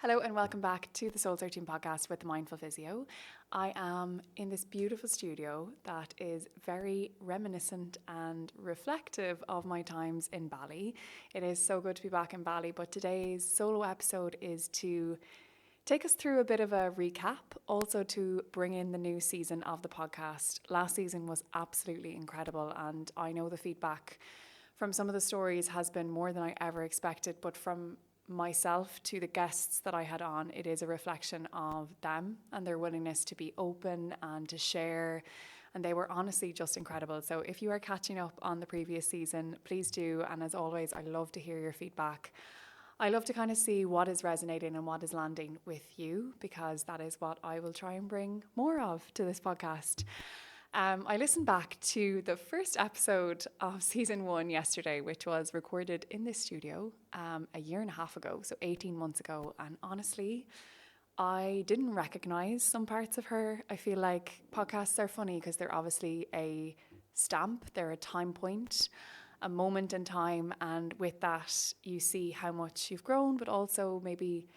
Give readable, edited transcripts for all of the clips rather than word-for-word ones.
Hello and welcome back to the Soul Searching podcast with the Mindful Physio. I am in this beautiful studio that is very reminiscent and reflective of my times in Bali. It is so good to be back in Bali, but today's solo episode is to take us through a bit of a recap, also to bring in the new season of the podcast. Last season was absolutely incredible, and I know the feedback from some of the stories has been more than I ever expected, but from myself to the guests that I had on, it is a reflection of them and their willingness to be open and to share. And they were honestly just incredible. So if you are catching up on the previous season, please do. And as always, I love to hear your feedback. I love to kind of see what is resonating and what is landing with you, because that is what I will try and bring more of to this podcast. I listened back to the first episode of season 1 yesterday, which was recorded in this studio a year and a half ago, so 18 months ago. And honestly, I didn't recognize some parts of her. I feel like podcasts are funny because they're obviously a stamp, they're a time point, a moment in time. And with that, you see how much you've grown, but also maybe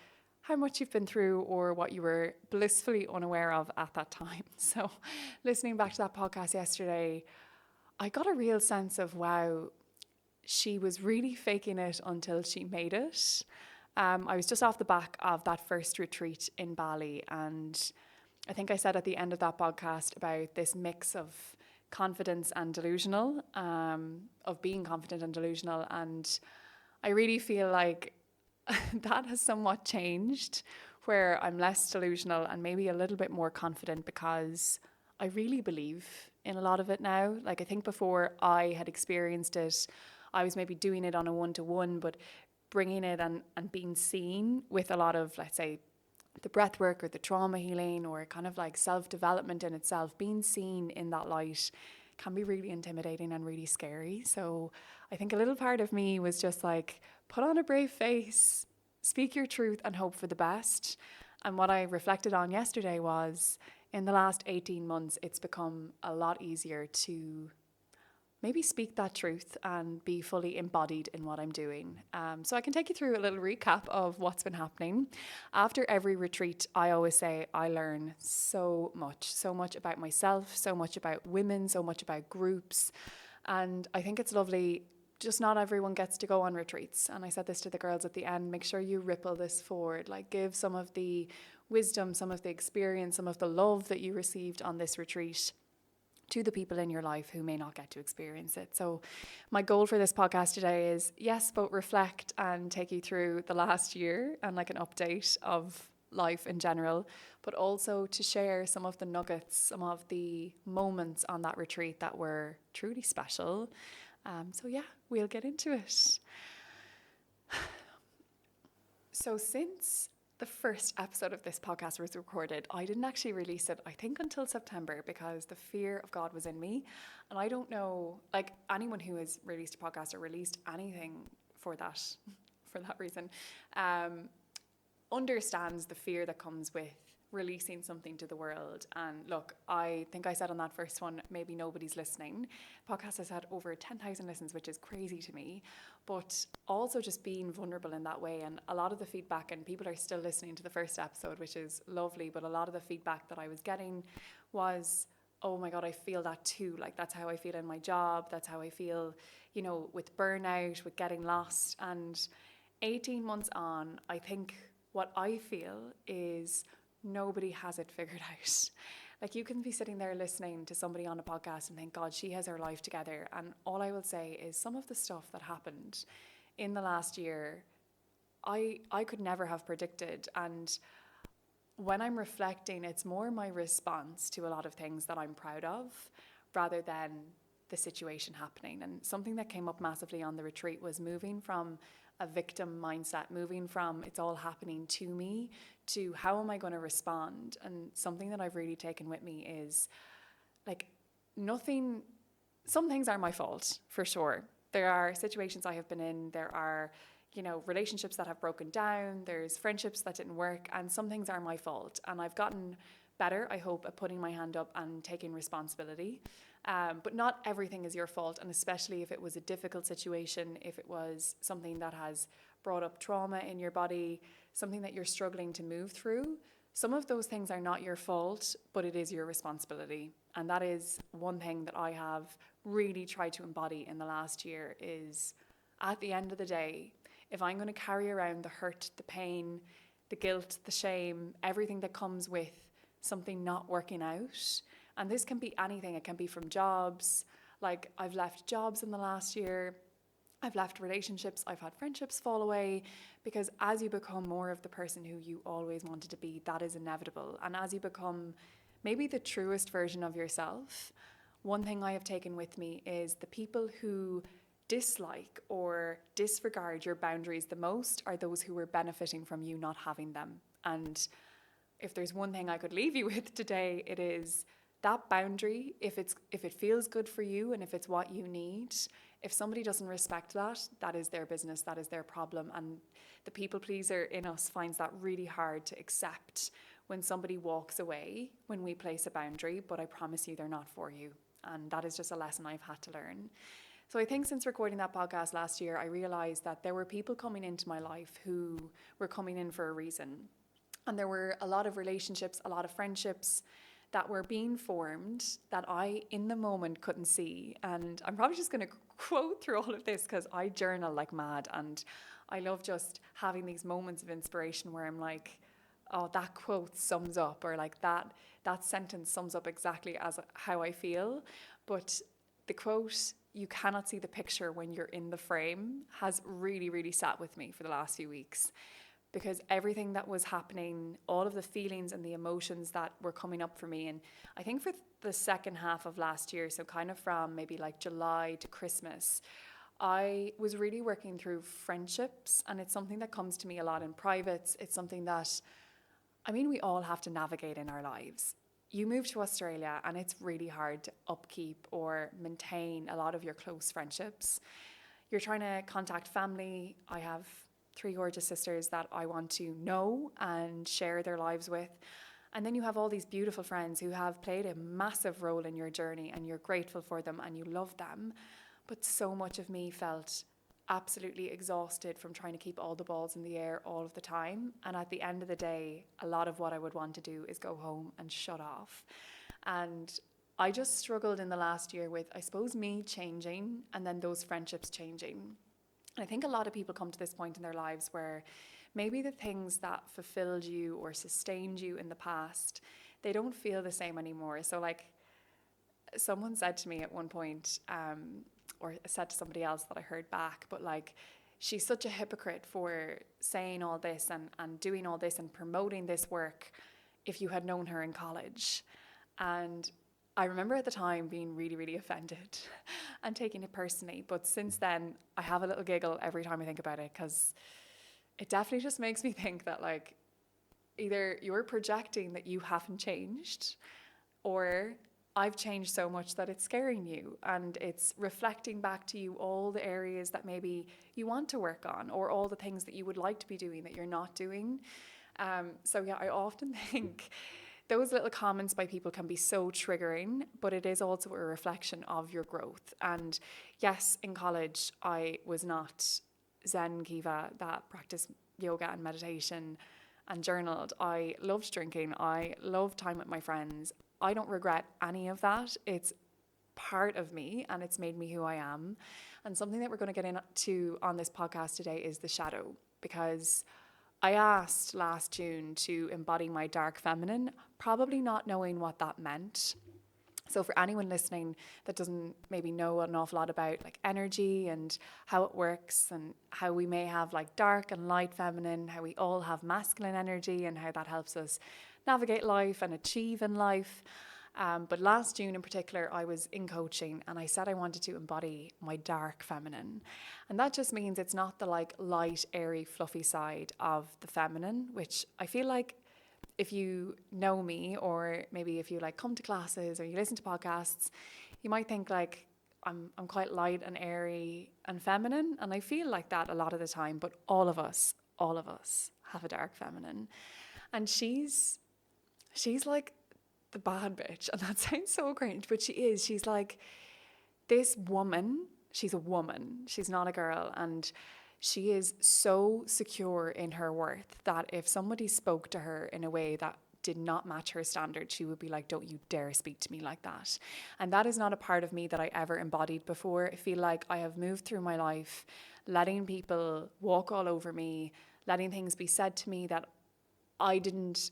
how much you've been through or what you were blissfully unaware of at that time. So listening back to that podcast yesterday, I got a real sense of, wow, she was really faking it until she made it. I was just off the back of that first retreat in Bali, and I think I said at the end of that podcast about this mix of confidence and delusional, of being confident and delusional. And I really feel like that has somewhat changed, where I'm less delusional and maybe a little bit more confident, because I really believe in a lot of it now. Like, I think before I had experienced it, I was maybe doing it on a one-to-one, but bringing it and being seen with a lot of, let's say, the breath work or the trauma healing or kind of like self-development in itself, being seen in that light can be really intimidating and really scary. So I think a little part of me was just like, put on a brave face, speak your truth and hope for the best. And what I reflected on yesterday was, in the last 18 months, it's become a lot easier to maybe speak that truth and be fully embodied in what I'm doing. So I can take you through a little recap of what's been happening. After every retreat, I always say I learn so much about myself, so much about women, so much about groups. And I think it's lovely. Just not everyone gets to go on retreats. And I said this to the girls at the end, make sure you ripple this forward, like give some of the wisdom, some of the experience, some of the love that you received on this retreat to the people in your life who may not get to experience it. So my goal for this podcast today is, yes, both reflect and take you through the last year and like an update of life in general, but also to share some of the nuggets, some of the moments on that retreat that were truly special. So yeah, we'll get into it. So since the first episode of this podcast was recorded, I didn't actually release it, I think, until September, because the fear of God was in me. And I don't know, like, anyone who has released a podcast or released anything for that reason, understands the fear that comes with releasing something to the world. And look, I think I said on that first one, maybe nobody's listening. Podcast has had over 10,000 listens, which is crazy to me, but also just being vulnerable in that way. And a lot of the feedback, and people are still listening to the first episode, which is lovely, but a lot of the feedback that I was getting was, oh my God, I feel that too. Like, that's how I feel in my job. That's how I feel, you know, with burnout, with getting lost. And 18 months on, I think what I feel is nobody has it figured out. Like, you can be sitting there listening to somebody on a podcast and think, God, she has her life together. And all I will say is, some of the stuff that happened in the last year, I could never have predicted. And when I'm reflecting, it's more my response to a lot of things that I'm proud of rather than the situation happening. And something that came up massively on the retreat was moving from a victim mindset, moving from it's all happening to me to how am I going to respond. And something that I've really taken with me is, like, some things are my fault, for sure. There are situations I have been in, there are, you know, relationships that have broken down, there's friendships that didn't work, and some things are my fault. And I've gotten better, I hope, at putting my hand up and taking responsibility. But not everything is your fault, and especially if it was a difficult situation, if it was something that has brought up trauma in your body, something that you're struggling to move through, some of those things are not your fault, but it is your responsibility. And that is one thing that I have really tried to embody in the last year is, at the end of the day, if I'm going to carry around the hurt, the pain, the guilt, the shame, everything that comes with something not working out, and this can be anything, it can be from jobs, like I've left jobs in the last year, I've left relationships, I've had friendships fall away, because as you become more of the person who you always wanted to be, that is inevitable. And as you become maybe the truest version of yourself, one thing I have taken with me is the people who dislike or disregard your boundaries the most are those who are benefiting from you not having them. And if there's one thing I could leave you with today, it is that boundary, if it feels good for you and if it's what you need, if somebody doesn't respect that, that is their business, that is their problem. And the people pleaser in us finds that really hard to accept when somebody walks away when we place a boundary, but I promise you they're not for you. And that is just a lesson I've had to learn. So I think since recording that podcast last year, I realized that there were people coming into my life who were coming in for a reason. And there were a lot of relationships, a lot of friendships that were being formed that I, in the moment, couldn't see. And I'm probably just going to quote through all of this because I journal like mad. And I love just having these moments of inspiration where I'm like, oh, that quote sums up, or like that sentence sums up exactly as how I feel. But the quote, "You cannot see the picture when you're in the frame," has really, really sat with me for the last few weeks. Because everything that was happening, all of the feelings and the emotions that were coming up for me, and I think for the second half of last year, so kind of from maybe like July to Christmas, I was really working through friendships, and it's something that comes to me a lot in privates. It's something that, I mean, we all have to navigate in our lives. You move to Australia and it's really hard to upkeep or maintain a lot of your close friendships. You're trying to contact family. I have 3 gorgeous sisters that I want to know and share their lives with. And then you have all these beautiful friends who have played a massive role in your journey and you're grateful for them and you love them. But so much of me felt absolutely exhausted from trying to keep all the balls in the air all of the time. And at the end of the day, a lot of what I would want to do is go home and shut off. And I just struggled in the last year with, I suppose, me changing and then those friendships changing. And I think a lot of people come to this point in their lives where maybe the things that fulfilled you or sustained you in the past, they don't feel the same anymore. So like someone said to me at one point, or said to somebody else that I heard back, but like, she's such a hypocrite for saying all this and doing all this and promoting this work if you had known her in college. And I remember at the time being really, really offended and taking it personally. But since then, I have a little giggle every time I think about it because it definitely just makes me think that like either you're projecting that you haven't changed or I've changed so much that it's scaring you and it's reflecting back to you all the areas that maybe you want to work on or all the things that you would like to be doing that you're not doing. So yeah, I often think those little comments by people can be so triggering, but it is also a reflection of your growth. And yes, in college, I was not Zen Kiva that practiced yoga and meditation and journaled. I loved drinking. I loved time with my friends. I don't regret any of that. It's part of me and it's made me who I am. And something that we're going to get into on this podcast today is the shadow, because I asked last June to embody my dark feminine, probably not knowing what that meant. So for anyone listening that doesn't maybe know an awful lot about like energy and how it works and how we may have like dark and light feminine, how we all have masculine energy and how that helps us navigate life and achieve in life. But last June in particular, I was in coaching and I said I wanted to embody my dark feminine. And that just means it's not the like light, airy, fluffy side of the feminine, which I feel like if you know me or maybe if you like come to classes or you listen to podcasts, you might think like I'm quite light and airy and feminine. And I feel like that a lot of the time, but all of us have a dark feminine. And she's like the bad bitch, and that sounds so cringe, but she is. She's like this woman. She's a woman. She's not a girl, and she is so secure in her worth that if somebody spoke to her in a way that did not match her standard, she would be like, don't you dare speak to me like that. And that is not a part of me that I ever embodied before. I feel like I have moved through my life letting people walk all over me, letting things be said to me that I didn't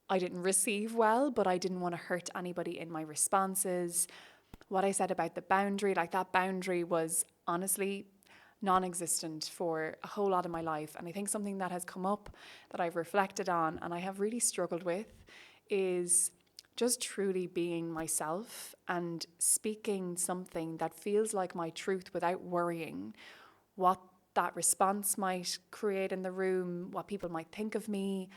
receive well, but I didn't want to hurt anybody in my responses. What I said about the boundary, like that boundary was honestly non-existent for a whole lot of my life. And I think something that has come up that I've reflected on and I have really struggled with is just truly being myself and speaking something that feels like my truth without worrying what that response might create in the room, what people might think of me.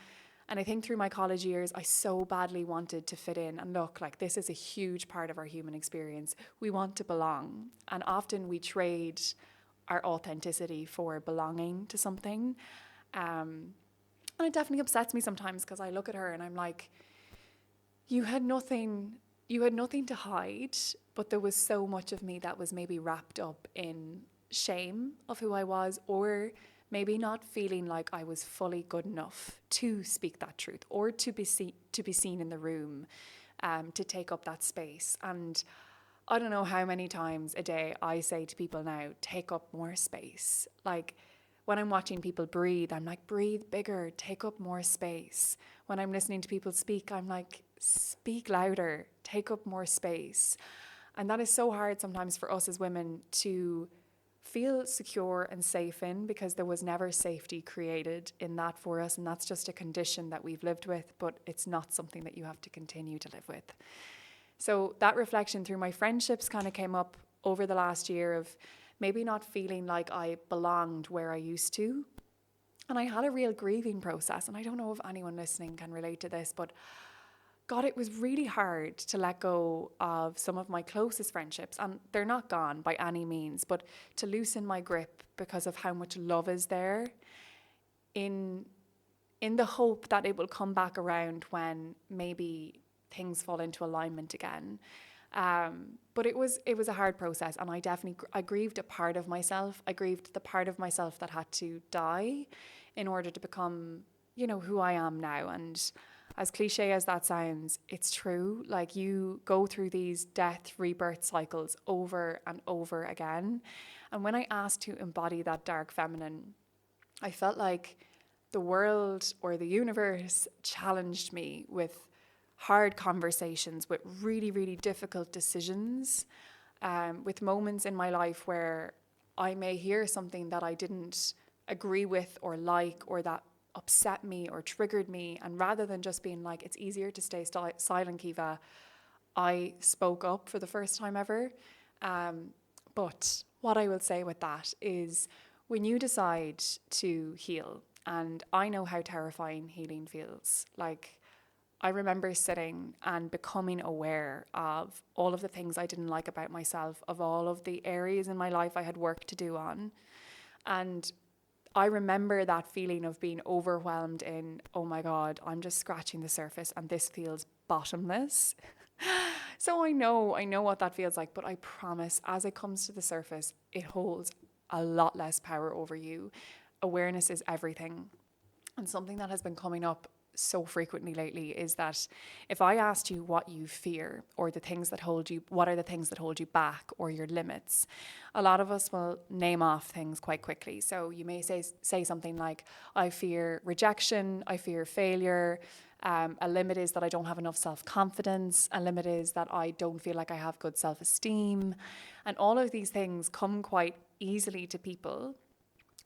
And I think through my college years, I so badly wanted to fit in. And look, like this is a huge part of our human experience. We want to belong. And often we trade our authenticity for belonging to something. And it definitely upsets me sometimes because I look at her and I'm like, you had nothing to hide, but there was so much of me that was maybe wrapped up in shame of who I was, or maybe not feeling like I was fully good enough to speak that truth or to be seen in the room, to take up that space. And I don't know how many times a day I say to people now, take up more space. Like when I'm watching people breathe, I'm like, breathe bigger, take up more space. When I'm listening to people speak, I'm like, speak louder, take up more space. And that is so hard sometimes for us as women to feel secure and safe in, because there was never safety created in that for us. And that's just a condition that we've lived with, but it's not something that you have to continue to live with. So that reflection through my friendships kind of came up over the last year of maybe not feeling like I belonged where I used to. And I had a real grieving process. And I don't know if anyone listening can relate to this, but God, it was really hard to let go of some of my closest friendships. And they're not gone by any means, but to loosen my grip because of how much love is there, in the hope that it will come back around when maybe things fall into alignment again. But it was a hard process, and I grieved a part of myself. I grieved the part of myself that had to die in order to become, who I am now. And as cliche as that sounds, it's true. Like, you go through these death, rebirth cycles over and over again. And when I asked to embody that dark feminine, I felt like the world or the universe challenged me with hard conversations, with really, really difficult decisions, with moments in my life where I may hear something that I didn't agree with or like, or that upset me or triggered me. And rather than just being like, it's easier to stay silent, Kiva, I spoke up for the first time ever. But what I will say with that is, when you decide to heal, and I know how terrifying healing feels, like, I remember sitting and becoming aware of all of the things I didn't like about myself, of all of the areas in my life I had work to do on. And I remember that feeling of being overwhelmed in, oh my God, I'm just scratching the surface and this feels bottomless. So I know what that feels like, but I promise, as it comes to the surface, it holds a lot less power over you. Awareness is everything. And something that has been coming up so frequently lately is that if I asked you what you fear, or the things that hold you, what are the things that hold you back, or your limits, a lot of us will name off things quite quickly. So you may say something like, I fear rejection, I fear failure, a limit is that I don't have enough self-confidence, a limit is that I don't feel like I have good self-esteem. And all of these things come quite easily to people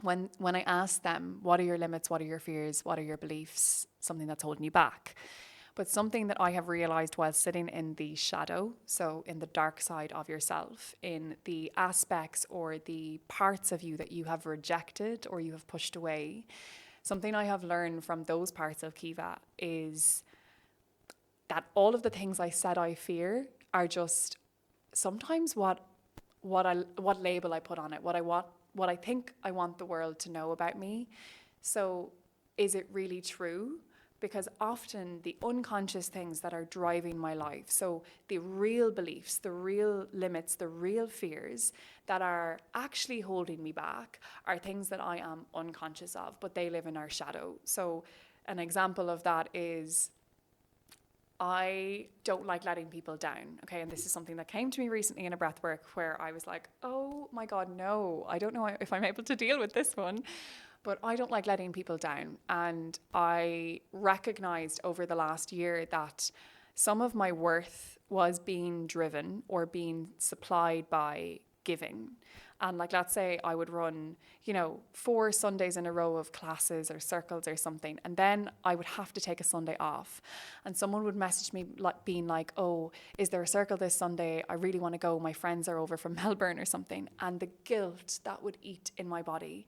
when I ask them, what are your limits, what are your fears, what are your beliefs, something that's holding you back. But something that I have realized while sitting in the shadow, so in the dark side of yourself, in the aspects or the parts of you that you have rejected or you have pushed away, something I have learned from those parts of Kiva is that all of the things I said I fear are just sometimes what label I put on it, what I think I want the world to know about me. So is it really true? because often the unconscious things that are driving my life, so the real beliefs, the real limits, the real fears that are actually holding me back are things that I am unconscious of, but they live in our shadow. So an example of that is I don't like letting people down, okay? And this is something that came to me recently in a breathwork where I was like, oh my God, no, I don't know if I'm able to deal with this one. But I don't like letting people down. And I recognized over the last year that some of my worth was being driven or being supplied by giving. And like, let's say I would run, 4 Sundays in a row of classes or circles or something. And then I would have to take a Sunday off. And someone would message me like being like, oh, is there a circle this Sunday? I really want to go. My friends are over from Melbourne or something. And the guilt that would eat in my body.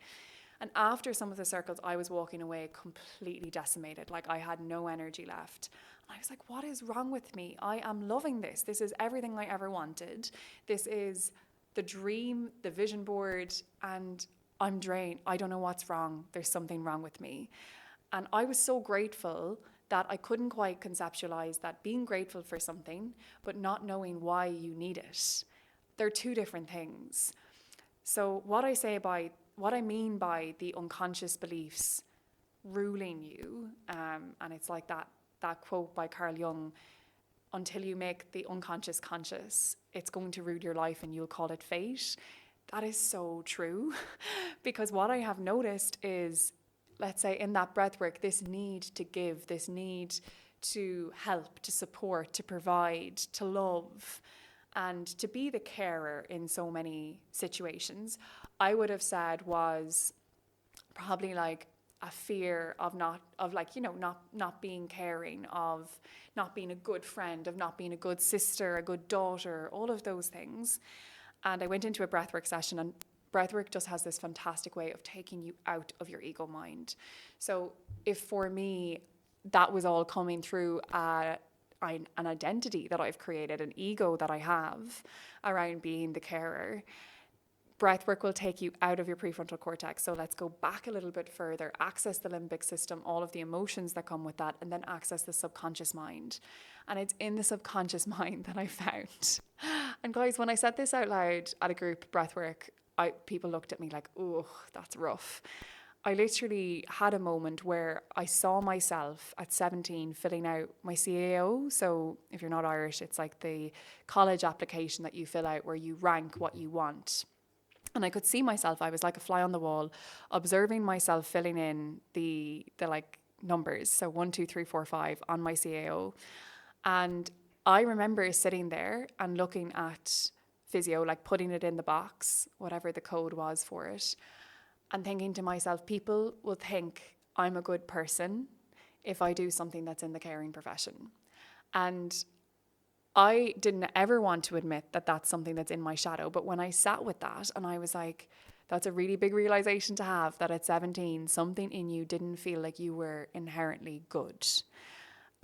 And after some of the circles, I was walking away completely decimated. Like I had no energy left. And I was like, what is wrong with me? I am loving this. This is everything I ever wanted. This is the dream, the vision board, and I'm drained. I don't know what's wrong. There's something wrong with me. And I was so grateful that I couldn't quite conceptualize that being grateful for something, but not knowing why you need it. They're two different things. So what I mean by the unconscious beliefs ruling you, and it's like that quote by Carl Jung, until you make the unconscious conscious, it's going to rule your life and you'll call it fate. That is so true. Because what I have noticed is, let's say in that breathwork, this need to give, this need to help, to support, to provide, to love, and to be the carer in so many situations, I would have said was probably like a fear of not being caring, of not being a good friend, of not being a good sister, a good daughter, all of those things. And I went into a breathwork session, and breathwork just has this fantastic way of taking you out of your ego mind. So if for me, that was all coming through an identity that I've created, an ego that I have around being the carer, breathwork will take you out of your prefrontal cortex. So let's go back a little bit further, access the limbic system, all of the emotions that come with that, and then access the subconscious mind. And it's in the subconscious mind that I found. And guys, when I said this out loud at a group breathwork, people looked at me like, oh, that's rough. I literally had a moment where I saw myself at 17 filling out my CAO. So if you're not Irish, it's like the college application that you fill out where you rank what you want. And I could see myself, I was like a fly on the wall, observing myself filling in the like numbers. So 1, 2, 3, 4, 5 on my CAO. And I remember sitting there and looking at physio, like putting it in the box, whatever the code was for it, and thinking to myself, people will think I'm a good person if I do something that's in the caring profession. And I didn't ever want to admit that that's something that's in my shadow. But when I sat with that and I was like, that's a really big realization to have, that at 17, something in you didn't feel like you were inherently good.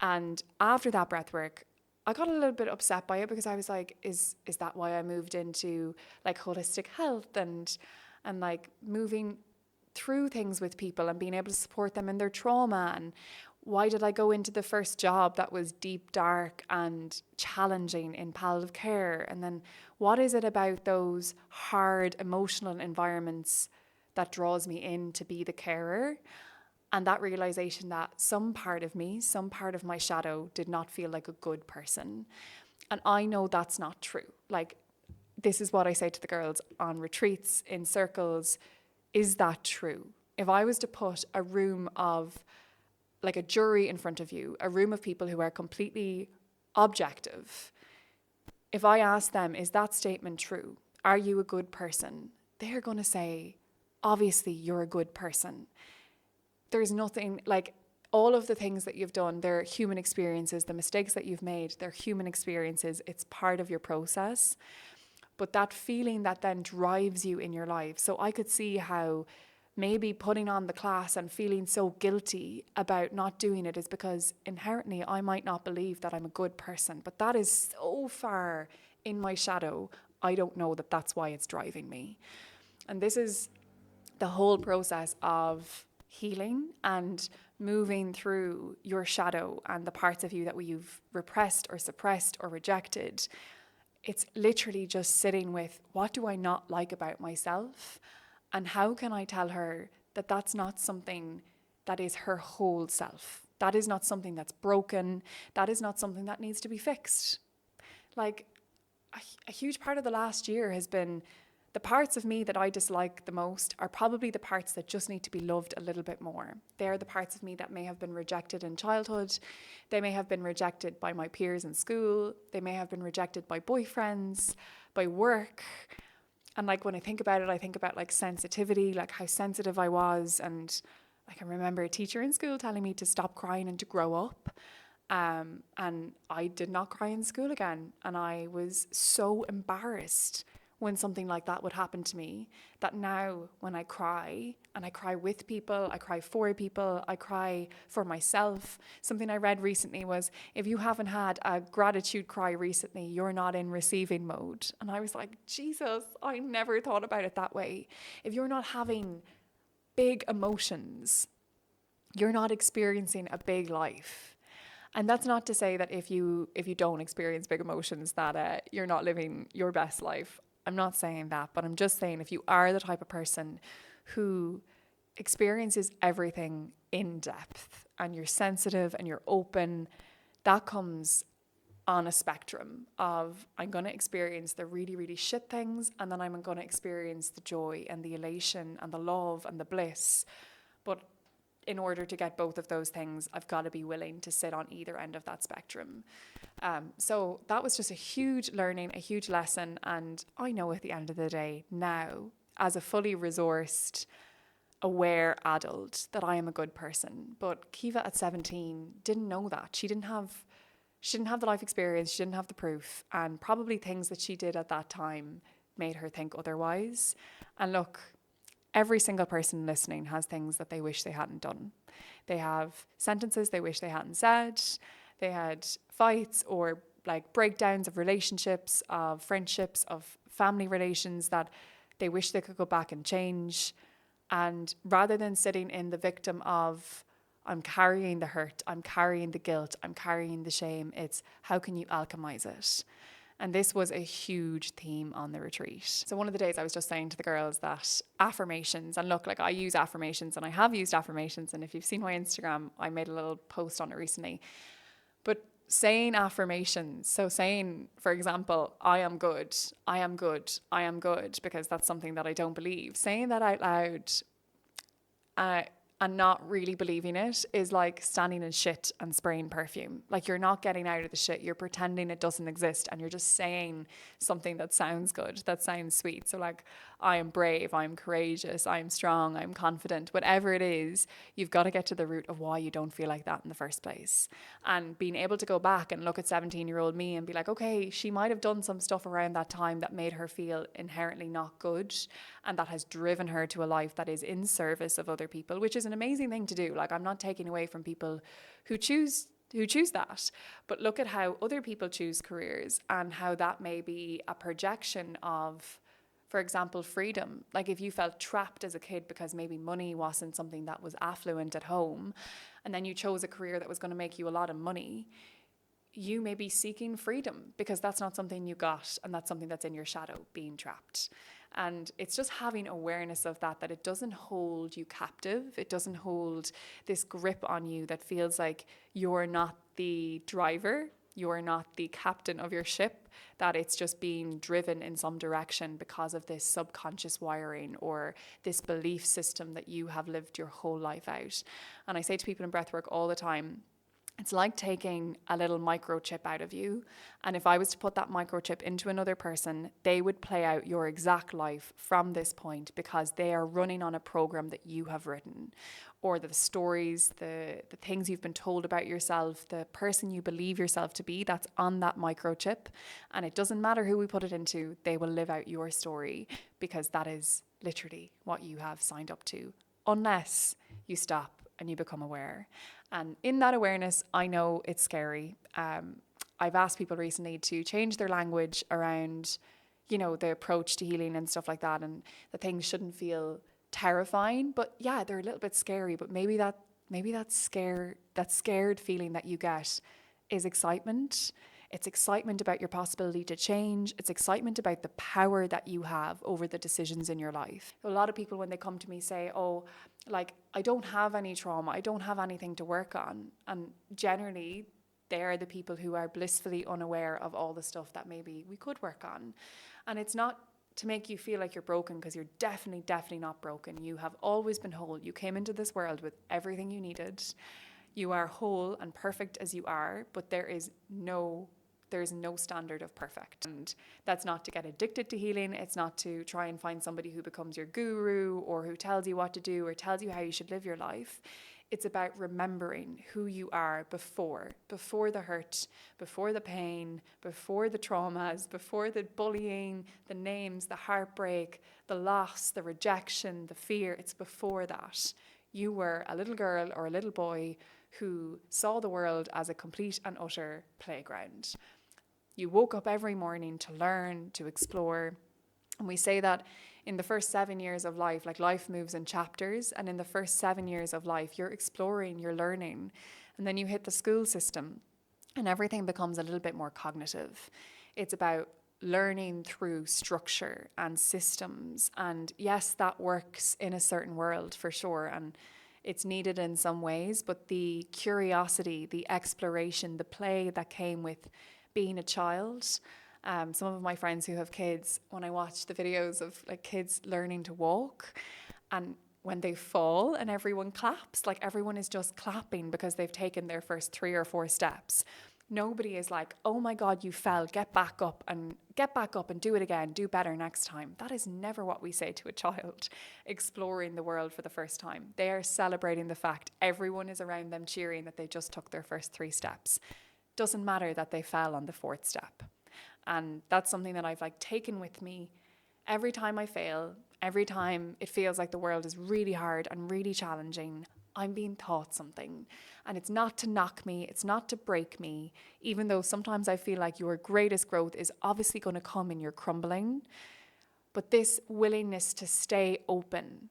And after that breathwork, I got a little bit upset by it because I was like, is that why I moved into like holistic health and like moving through things with people and being able to support them in their trauma? And why did I go into the first job that was deep, dark and challenging in palliative care? And then what is it about those hard emotional environments that draws me in to be the carer? And that realization that some part of me, some part of my shadow did not feel like a good person. And I know that's not true. Like, this is what I say to the girls on retreats, in circles. Is that true? If I was to put a room of, like a jury in front of you, a room of people who are completely objective, if I ask them, is that statement true? Are you a good person? They're going to say, obviously you're a good person. There's nothing, like, all of the things that you've done, they're human experiences. The mistakes that you've made, they're human experiences. It's part of your process. But that feeling that then drives you in your life. So I could see how maybe putting on the class and feeling so guilty about not doing it is because inherently I might not believe that I'm a good person. But that is so far in my shadow, I don't know that that's why it's driving me. And this is the whole process of healing and moving through your shadow and the parts of you that you've repressed or suppressed or rejected. It's literally just sitting with, what do I not like about myself? And how can I tell her that that's not something that is her whole self? That is not something that's broken. That is not something that needs to be fixed. Like, a huge part of the last year has been the parts of me that I dislike the most are probably the parts that just need to be loved a little bit more. They're the parts of me that may have been rejected in childhood. They may have been rejected by my peers in school. They may have been rejected by boyfriends, by work. And like when I think about it, I think about like sensitivity, like how sensitive I was. And I can remember a teacher in school telling me to stop crying and to grow up. And I did not cry in school again. And I was so embarrassed when something like that would happen to me, that now when I cry, and I cry with people, I cry for people, I cry for myself. Something I read recently was, if you haven't had a gratitude cry recently, you're not in receiving mode. And I was like, Jesus, I never thought about it that way. If you're not having big emotions, you're not experiencing a big life. And that's not to say that if you don't experience big emotions that you're not living your best life. I'm not saying that, but I'm just saying if you are the type of person who experiences everything in depth and you're sensitive and you're open, that comes on a spectrum of, I'm going to experience the really, really shit things, and then I'm going to experience the joy and the elation and the love and the bliss. But in order to get both of those things, I've got to be willing to sit on either end of that spectrum. So that was just a huge learning, a huge lesson. And I know at the end of the day now, as a fully resourced, aware adult, that I am a good person. But Kiva at 17 didn't know that. She didn't have the life experience. She didn't have the proof. And probably things that she did at that time made her think otherwise. And look, every single person listening has things that they wish they hadn't done. They have sentences they wish they hadn't said. They had fights or like breakdowns of relationships, of friendships, of family relations that they wish they could go back and change. And rather than sitting in the victim of, I'm carrying the hurt, I'm carrying the guilt, I'm carrying the shame, it's how can you alchemize it? And this was a huge theme on the retreat. So one of the days I was just saying to the girls that affirmations, and look, like I use affirmations and I have used affirmations. And if you've seen my Instagram, I made a little post on it recently. But saying affirmations, so saying, for example, I am good, I am good, I am good, because that's something that I don't believe. Saying that out loud and not really believing it is like standing in shit and spraying perfume. Like you're not getting out of the shit. You're pretending it doesn't exist and you're just saying something that sounds good, that sounds sweet. So like, I am brave, I'm courageous, I'm strong, I'm confident. Whatever it is, you've got to get to the root of why you don't feel like that in the first place. And being able to go back and look at 17-year-old me and be like, okay, she might have done some stuff around that time that made her feel inherently not good, and that has driven her to a life that is in service of other people, which is an amazing thing to do. Like, I'm not taking away from people who choose that, but look at how other people choose careers and how that may be a projection of, for example, freedom. Like if you felt trapped as a kid because maybe money wasn't something that was affluent at home, and then you chose a career that was going to make you a lot of money, you may be seeking freedom because that's not something you got, and that's something that's in your shadow, being trapped. And it's just having awareness of that it doesn't hold you captive. It doesn't hold this grip on you that feels like you're not the driver, you're not the captain of your ship, that it's just being driven in some direction because of this subconscious wiring or this belief system that you have lived your whole life out. And I say to people in breathwork all the time, it's like taking a little microchip out of you. And if I was to put that microchip into another person, they would play out your exact life from this point because they are running on a program that you have written, or the stories, the things you've been told about yourself, the person you believe yourself to be, that's on that microchip. And it doesn't matter who we put it into, they will live out your story because that is literally what you have signed up to, unless you stop and you become aware. And in that awareness, I know it's scary. I've asked people recently to change their language around, the approach to healing and stuff like that, and that things shouldn't feel terrifying. But yeah, they're a little bit scary, but maybe that maybe that scared feeling that you get is excitement. It's excitement about your possibility to change. It's excitement about the power that you have over the decisions in your life. A lot of people, when they come to me, say, oh, like, I don't have any trauma. I don't have anything to work on. And generally, they are the people who are blissfully unaware of all the stuff that maybe we could work on. And it's not to make you feel like you're broken, because you're definitely not broken. You have always been whole. You came into this world with everything you needed. You are whole and perfect as you are, but there's no standard of perfect. And that's not to get addicted to healing. It's not to try and find somebody who becomes your guru or who tells you what to do or tells you how you should live your life. It's about remembering who you are before the hurt, before the pain, before the traumas, before the bullying, the names, the heartbreak, the loss, the rejection, the fear. It's before that. You were a little girl or a little boy who saw the world as a complete and utter playground. You woke up every morning to learn, to explore. And we say that in the first 7 years of life, like life moves in chapters, and in the first 7 years of life, you're exploring, you're learning. And then you hit the school system and everything becomes a little bit more cognitive. It's about learning through structure and systems. And yes, that works in a certain world for sure. And it's needed in some ways, but the curiosity, the exploration, the play that came with being a child. Some of my friends who have kids, when I watch the videos of like kids learning to walk, and when they fall and everyone claps, like everyone is just clapping because they've taken their first 3 or 4 steps. Nobody is like, oh my God, you fell, get back up and do it again, do better next time. That is never what we say to a child exploring the world for the first time. They are celebrating the fact everyone is around them cheering that they just took their first 3 steps. Doesn't matter that they fell on the 4th step. And that's something that I've like taken with me every time I fail, every time it feels like the world is really hard and really challenging. I'm being taught something, and it's not to knock me, it's not to break me, even though sometimes I feel like your greatest growth is obviously going to come in your crumbling. But this willingness to stay open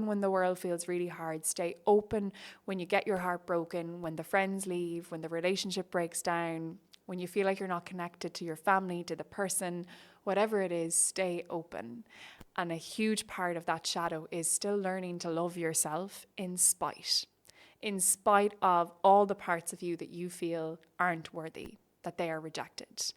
when the world feels really hard, stay open when you get your heart broken, when the friends leave, when the relationship breaks down, when you feel like you're not connected to your family, to the person, whatever it is, stay open. And a huge part of that shadow is still learning to love yourself in spite of all the parts of you that you feel aren't worthy, that they are rejected.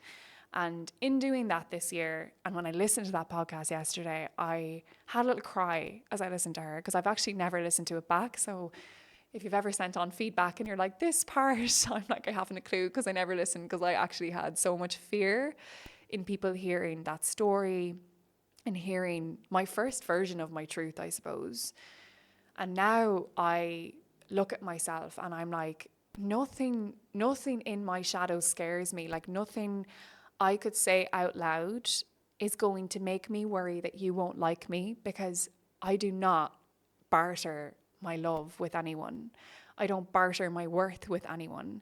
And in doing that this year, and when I listened to that podcast yesterday, I had a little cry as I listened to her, because I've actually never listened to it back. So if you've ever sent on feedback and you're like, this part, I'm like, I haven't a clue, because I never listened, because I actually had so much fear in people hearing that story and hearing my first version of my truth, I suppose. And now I look at myself and I'm like, nothing in my shadow scares me. Like nothing I could say out loud is going to make me worry that you won't like me, because I do not barter my love with anyone. I don't barter my worth with anyone.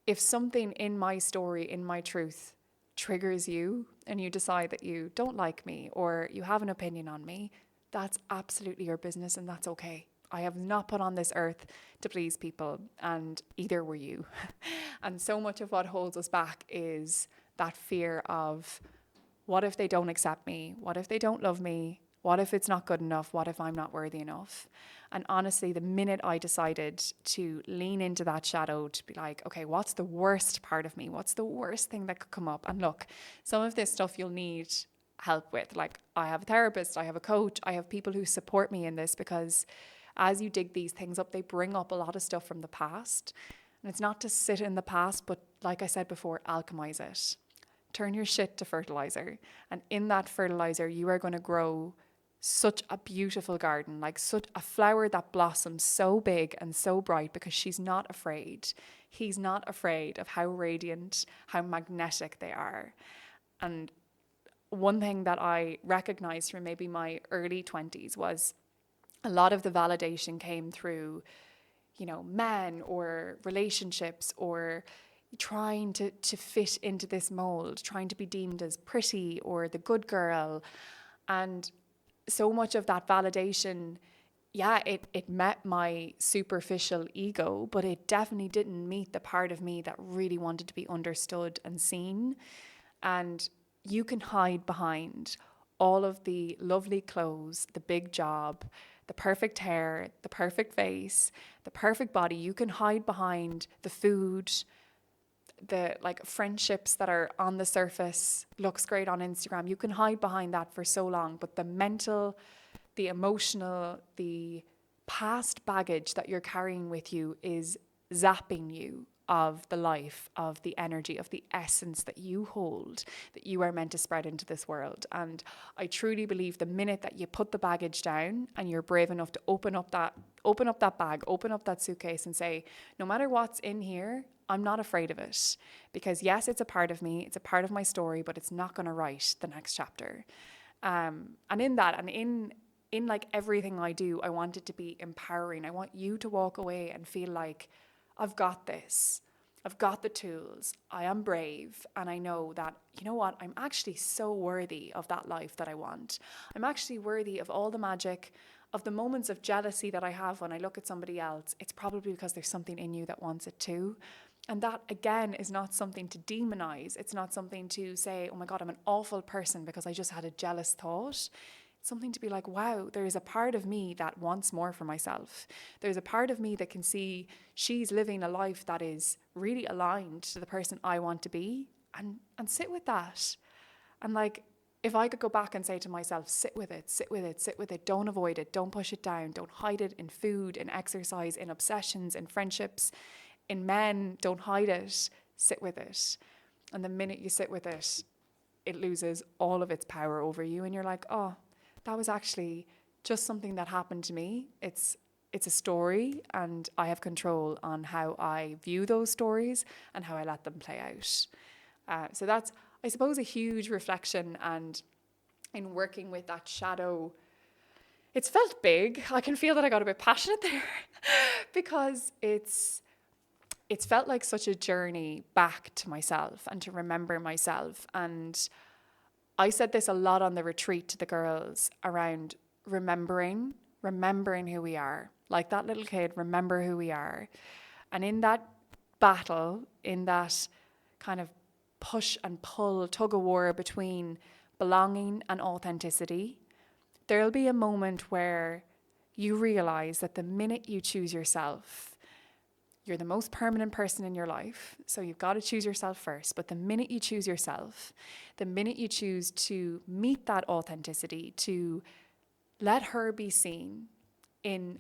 If something in my story, in my truth, triggers you and you decide that you don't like me or you have an opinion on me, that's absolutely your business, and that's okay. I have not put on this earth to please people, and either were you. And so much of what holds us back is that fear of, what if they don't accept me? What if they don't love me? What if it's not good enough? What if I'm not worthy enough? And honestly, the minute I decided to lean into that shadow, to be like, okay, what's the worst part of me? What's the worst thing that could come up? And look, some of this stuff you'll need help with. Like, I have a therapist, I have a coach, I have people who support me in this, because as you dig these things up, they bring up a lot of stuff from the past. And it's not to sit in the past, but like I said before, alchemize it. Turn your shit to fertilizer. And in that fertilizer, you are going to grow such a beautiful garden, like such a flower that blossoms so big and so bright, because she's not afraid. He's not afraid of how radiant, how magnetic they are. And one thing that I recognized from maybe my early 20s was a lot of the validation came through, men or relationships, or trying to fit into this mold, trying to be deemed as pretty or the good girl. And so much of that validation, yeah, it met my superficial ego, but it definitely didn't meet the part of me that really wanted to be understood and seen. And you can hide behind all of the lovely clothes, the big job, the perfect hair, the perfect face, the perfect body. You can hide behind the food, the like friendships that are on the surface, looks great on Instagram. You can hide behind that for so long, but the mental, the emotional, the past baggage that you're carrying with you is zapping you of the life, of the energy, of the essence that you hold, that you are meant to spread into this world. And I truly believe the minute that you put the baggage down and you're brave enough to open up that bag, open up that suitcase and say, no matter what's in here, I'm not afraid of it. Because yes, it's a part of me, it's a part of my story, but it's not going to write the next chapter. And in that, and in like everything I do, I want it to be empowering. I want you to walk away and feel like, I've got this. I've got the tools. I am brave. And I know that, you know what? I'm actually so worthy of that life that I want. I'm actually worthy of all the magic, of the moments of jealousy that I have when I look at somebody else. It's probably because there's something in you that wants it too. And that, again, is not something to demonize. It's not something to say, oh my God, I'm an awful person because I just had a jealous thought. It's something to be like, wow, there is a part of me that wants more for myself. There's a part of me that can see she's living a life that is really aligned to the person I want to be, and sit with that. And like, if I could go back and say to myself, sit with it, sit with it, sit with it, don't avoid it, don't push it down, don't hide it in food, in exercise, in obsessions, in friendships, in men, don't hide it, sit with it. And the minute you sit with it, it loses all of its power over you, and you're like, oh, that was actually just something that happened to me. It's a story, and I have control on how I view those stories and how I let them play out. So that's, I suppose, a huge reflection. And in working with that shadow, it's felt big. I can feel that I got a bit passionate there because it's felt like such a journey back to myself and to remember myself. And I said this a lot on the retreat to the girls around remembering who we are. Like that little kid, remember who we are. And in that battle, in that kind of push and pull, tug of war between belonging and authenticity, there'll be a moment where you realize that the minute you choose yourself, you're the most permanent person in your life, so you've got to choose yourself first. But the minute you choose yourself, the minute you choose to meet that authenticity, to let her be seen in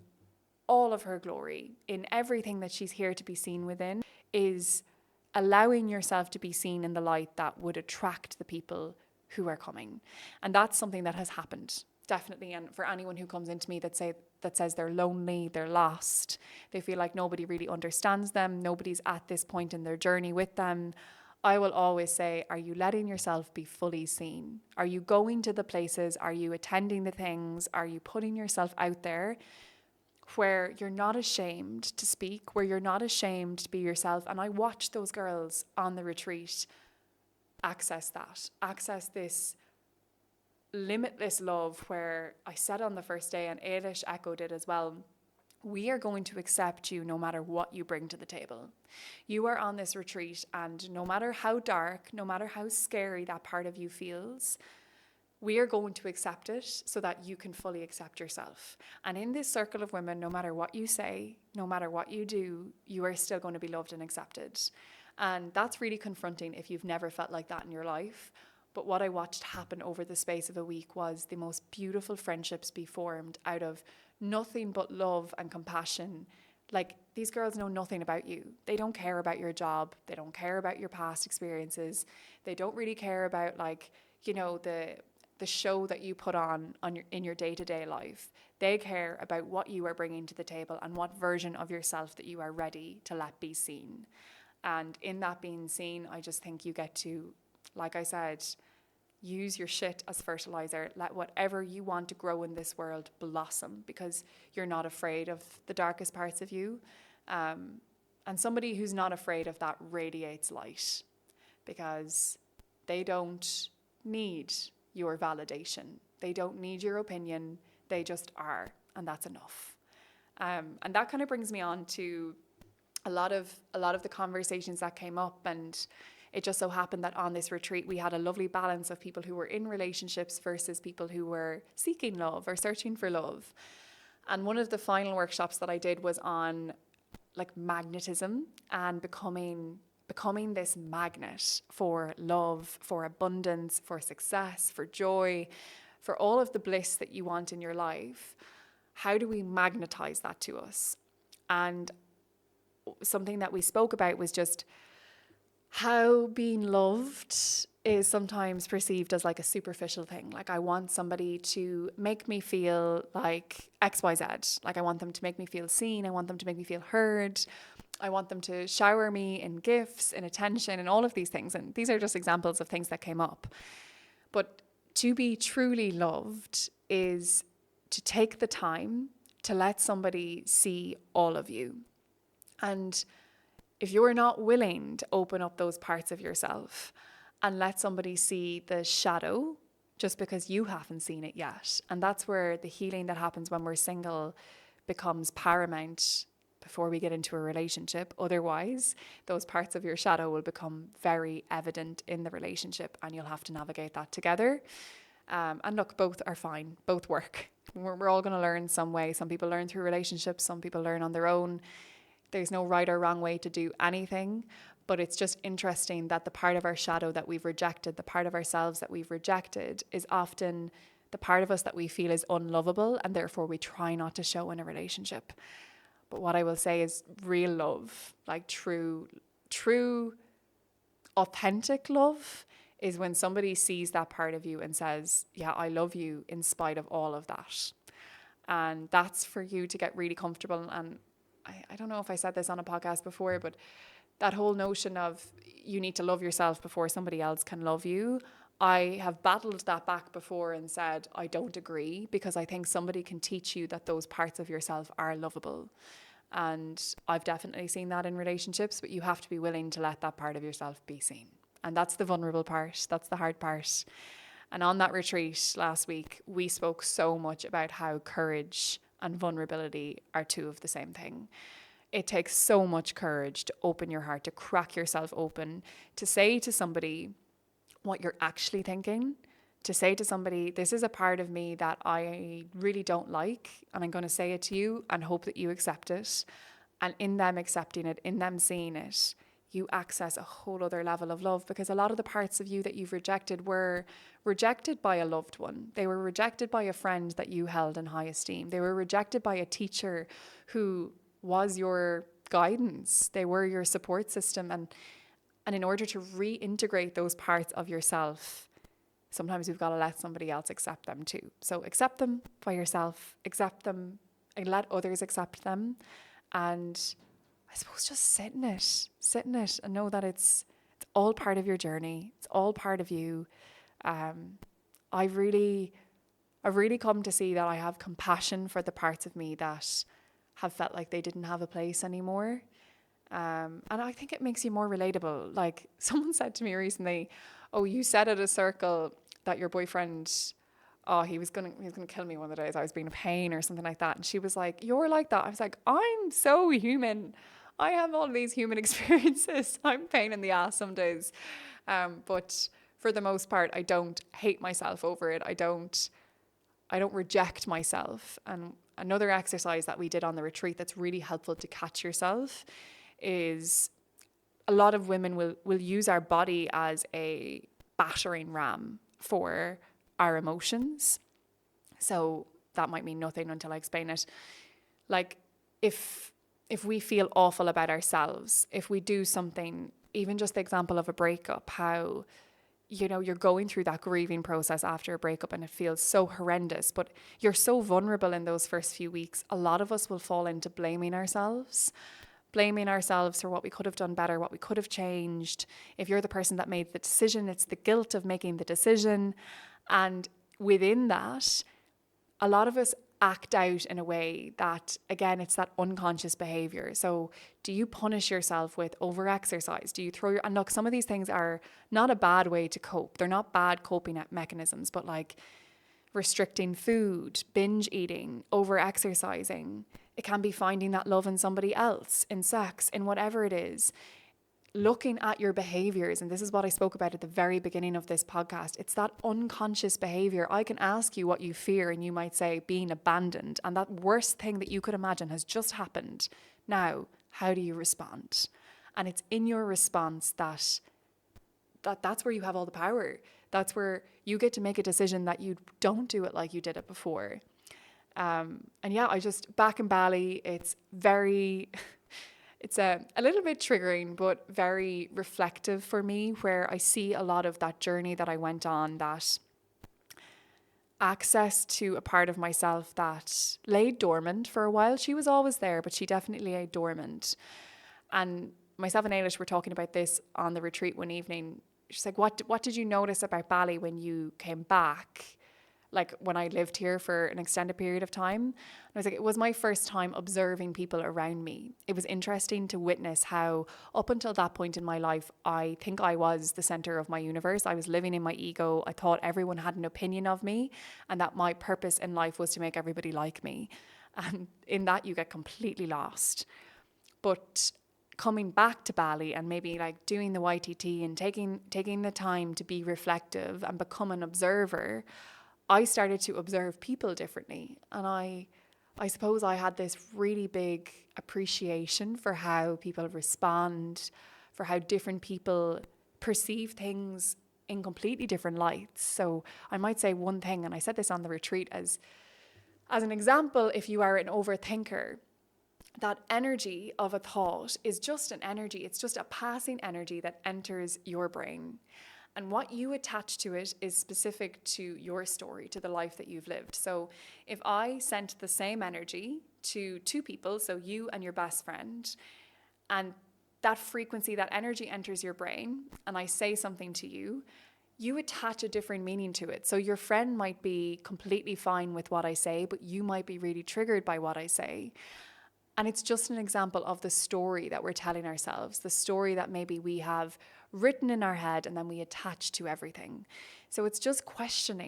all of her glory, in everything that she's here to be seen within, is allowing yourself to be seen in the light that would attract the people who are coming. And that's something that has happened, definitely. And for anyone who comes into me that says they're lonely, they're lost, they feel like nobody really understands them, nobody's at this point in their journey with them, I will always say, are you letting yourself be fully seen? Are you going to the places? Are you attending the things? Are you putting yourself out there where you're not ashamed to speak, where you're not ashamed to be yourself? And I watched those girls on the retreat access this limitless love, where I said on the first day, and Ailish echoed it as well, we are going to accept you no matter what you bring to the table. You are on this retreat, and no matter how dark, no matter how scary that part of you feels, we are going to accept it so that you can fully accept yourself. And in this circle of women, no matter what you say, no matter what you do, you are still going to be loved and accepted. And that's really confronting if you've never felt like that in your life. But what I watched happen over the space of a week was the most beautiful friendships be formed out of nothing but love and compassion. Like, these girls know nothing about you. They don't care about your job. They don't care about your past experiences. They don't really care about, like, you know, the show that you put on in your day-to-day life. They care about what you are bringing to the table and what version of yourself that you are ready to let be seen. And in that being seen, I just think you get to, like I said, use your shit as fertilizer. Let whatever you want to grow in this world blossom, because you're not afraid of the darkest parts of you. And somebody who's not afraid of that radiates light, because they don't need your validation. They don't need your opinion. They just are. and that's enough. And that kind of brings me on to a lot of the conversations that came up, and it just so happened that on this retreat we had a lovely balance of people who were in relationships versus people who were seeking love or searching for love. And one of the final workshops that I did was on like magnetism and becoming this magnet for love, for abundance, for success, for joy, for all of the bliss that you want in your life. How do we magnetize that to us? And something that we spoke about was just how being loved is sometimes perceived as like a superficial thing. Like, I want somebody to make me feel like XYZ. Like, I want them to make me feel seen. I want them to make me feel heard. I want them to shower me in gifts, in attention, and all of these things. And these are just examples of things that came up. But to be truly loved is to take the time to let somebody see all of you. And if you're not willing to open up those parts of yourself and let somebody see the shadow just because you haven't seen it yet, and that's where the healing that happens when we're single becomes paramount before we get into a relationship. Otherwise, those parts of your shadow will become very evident in the relationship, and you'll have to navigate that together. And look, both are fine. Both work. We're all going to learn some way. Some people learn through relationships. Some people learn on their own. There's no right or wrong way to do anything, but it's just interesting that the part of our shadow that we've rejected, the part of ourselves that we've rejected, is often the part of us that we feel is unlovable, and therefore we try not to show in a relationship. But what I will say is real love, like true, authentic love, is when somebody sees that part of you and says, yeah, I love you in spite of all of that. And that's for you to get really comfortable. And I don't know if I said this on a podcast before, but that whole notion of you need to love yourself before somebody else can love you, I have battled that back before and said, I don't agree, because I think somebody can teach you that those parts of yourself are lovable. And I've definitely seen that in relationships, but you have to be willing to let that part of yourself be seen. And that's the vulnerable part. That's the hard part. And on that retreat last week, we spoke so much about how courage and vulnerability are two of the same thing. It takes so much courage to open your heart, to crack yourself open, to say to somebody what you're actually thinking, to say to somebody, this is a part of me that I really don't like, and I'm going to say it to you and hope that you accept it. And in them accepting it, in them seeing it, you access a whole other level of love, because a lot of the parts of you that you've rejected were rejected by a loved one. They were rejected by a friend that you held in high esteem. They were rejected by a teacher who was your guidance. They were your support system. And in order to reintegrate those parts of yourself, sometimes we've got to let somebody else accept them too. So accept them by yourself, accept them, and let others accept them. And I suppose just sit in it and know that it's all part of your journey. It's all part of you. I've really come to see that I have compassion for the parts of me that have felt like they didn't have a place anymore. And I think it makes you more relatable. Like, someone said to me recently, oh, you said at a circle that your boyfriend, he was gonna kill me one of the days I was being a pain or something like that. And she was like, you're like that. I was like, I'm so human. I have all these human experiences. I'm a pain in the ass some days. But for the most part, I don't hate myself over it. I don't reject myself. And another exercise that we did on the retreat that's really helpful to catch yourself is a lot of women will use our body as a battering ram for our emotions. So that might mean nothing until I explain it. Like, if we feel awful about ourselves, if we do something, even just the example of a breakup, how, you're going through that grieving process after a breakup and it feels so horrendous, but you're so vulnerable in those first few weeks. A lot of us will fall into blaming ourselves for what we could have done better, what we could have changed. If you're the person that made the decision, it's the guilt of making the decision. And within that, a lot of us act out in a way that, again, it's that unconscious behavior. So do you punish yourself with over-exercise? Do you and look, some of these things are not a bad way to cope. They're not bad coping mechanisms, but like restricting food, binge eating, over exercising. It can be finding that love in somebody else, in sex, in whatever it is. Looking at your behaviors, and this is what I spoke about at the very beginning of this podcast. It's that unconscious behavior. I can ask you what you fear, and you might say being abandoned, and that worst thing that you could imagine has just happened. Now, how do you respond? And it's in your response that's where you have all the power. That's where you get to make a decision that you don't do it like you did it before. And yeah, I just, back in Bali, it's a little bit triggering, but very reflective for me, where I see a lot of that journey that I went on, that access to a part of myself that lay dormant for a while. She was always there, but she definitely lay dormant. And myself and Ailish were talking about this on the retreat one evening. She's like, what did you notice about Bali when you came back? Like when I lived here for an extended period of time. And I was like, it was my first time observing people around me. It was interesting to witness how up until that point in my life, I think I was the center of my universe. I was living in my ego. I thought everyone had an opinion of me and that my purpose in life was to make everybody like me. And in that you get completely lost. But coming back to Bali and maybe like doing the YTT and taking the time to be reflective and become an observer, I started to observe people differently. And I suppose I had this really big appreciation for how people respond, for how different people perceive things in completely different lights. So I might say one thing, and I said this on the retreat as an example, if you are an overthinker, that energy of a thought is just an energy. It's just a passing energy that enters your brain. And what you attach to it is specific to your story, to the life that you've lived. So if I sent the same energy to two people, so you and your best friend, and that frequency, that energy enters your brain, and I say something to you, you attach a different meaning to it. So your friend might be completely fine with what I say, but you might be really triggered by what I say. And it's just an example of the story that we're telling ourselves, the story that maybe we have written in our head and then we attach to everything. So it's just question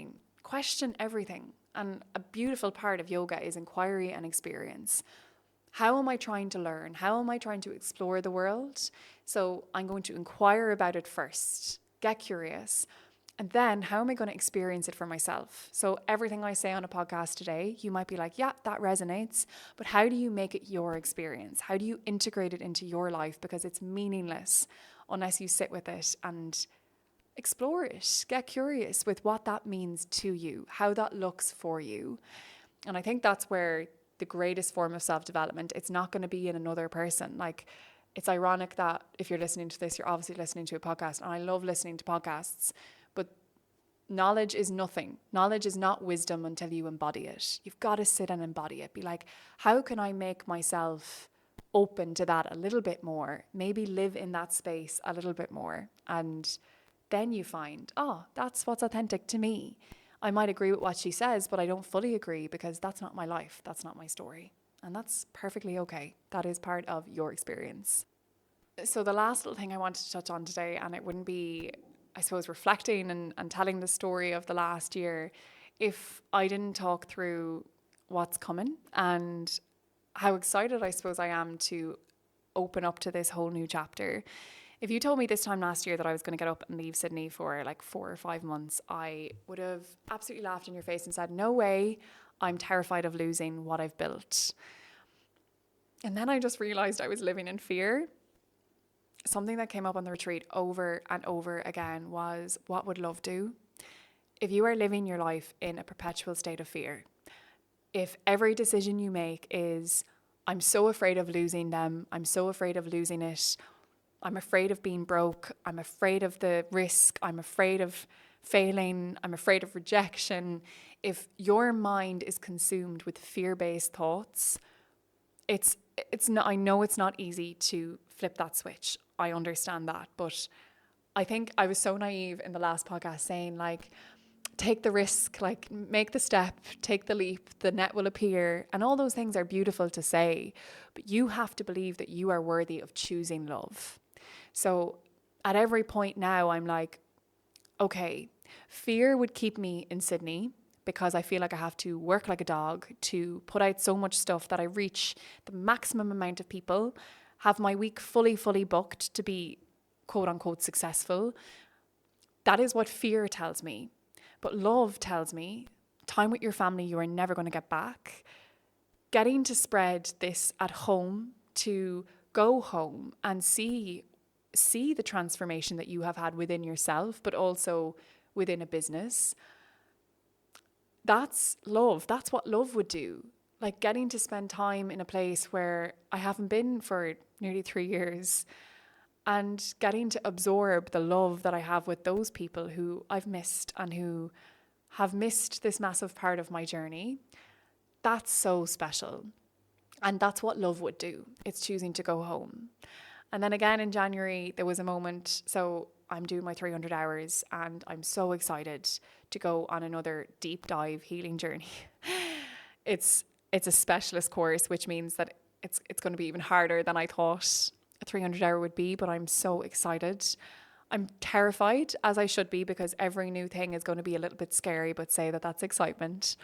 everything. And a beautiful part of yoga is inquiry and experience. How am I trying to learn? How am I trying to explore the world? So I'm going to inquire about it first, get curious. And then how am I going to experience it for myself? So everything I say on a podcast today, you might be like, yeah, that resonates. But how do you make it your experience? How do you integrate it into your life? Because it's meaningless unless you sit with it and explore it. Get curious with what that means to you, how that looks for you. And I think that's where the greatest form of self-development, it's not going to be in another person. Like, it's ironic that if you're listening to this, you're obviously listening to a podcast. And I love listening to podcasts. But knowledge is nothing. Knowledge is not wisdom until you embody it. You've got to sit and embody it. Be like, how can I make myself open to that a little bit more? Maybe live in that space a little bit more. And then you find, oh, that's what's authentic to me. I might agree with what she says, but I don't fully agree because that's not my life. That's not my story. And that's perfectly okay. That is part of your experience. So the last little thing I wanted to touch on today, and it wouldn't be, I suppose, reflecting and telling the story of the last year if I didn't talk through what's coming and how excited I suppose I am to open up to this whole new chapter. If you told me this time last year that I was going to get up and leave Sydney for like 4 or 5 months, I would have absolutely laughed in your face and said, no way, I'm terrified of losing what I've built. And then I just realized I was living in fear. Something that came up on the retreat over and over again was, what would love do? If you are living your life in a perpetual state of fear, if every decision you make is, I'm so afraid of losing them, I'm so afraid of losing it, I'm afraid of being broke, I'm afraid of the risk, I'm afraid of failing, I'm afraid of rejection. If your mind is consumed with fear-based thoughts, it's not, I know it's not easy to flip that switch. I understand that. But I think I was so naive in the last podcast saying like, take the risk, like make the step, take the leap, the net will appear. And all those things are beautiful to say, but you have to believe that you are worthy of choosing love. So at every point now, I'm like, okay, fear would keep me in Sydney, because I feel like I have to work like a dog to put out so much stuff that I reach the maximum amount of people, have my week fully booked to be quote unquote successful. That is what fear tells me. But love tells me time with your family you are never going to get back. Getting to spread this at home, to go home and see the transformation that you have had within yourself, but also within a business. That's love. That's what love would do. Like getting to spend time in a place where I haven't been for nearly 3 years, and getting to absorb the love that I have with those people who I've missed and who have missed this massive part of my journey. That's so special. And that's what love would do. It's choosing to go home. And then again in January, there was a moment. So I'm doing my 300 hours and I'm so excited to go on another deep dive healing journey. It's a specialist course, which means that it's going to be even harder than I thought a 300-hour would be, but I'm so excited. I'm terrified, as I should be, because every new thing is going to be a little bit scary, but say that that's excitement.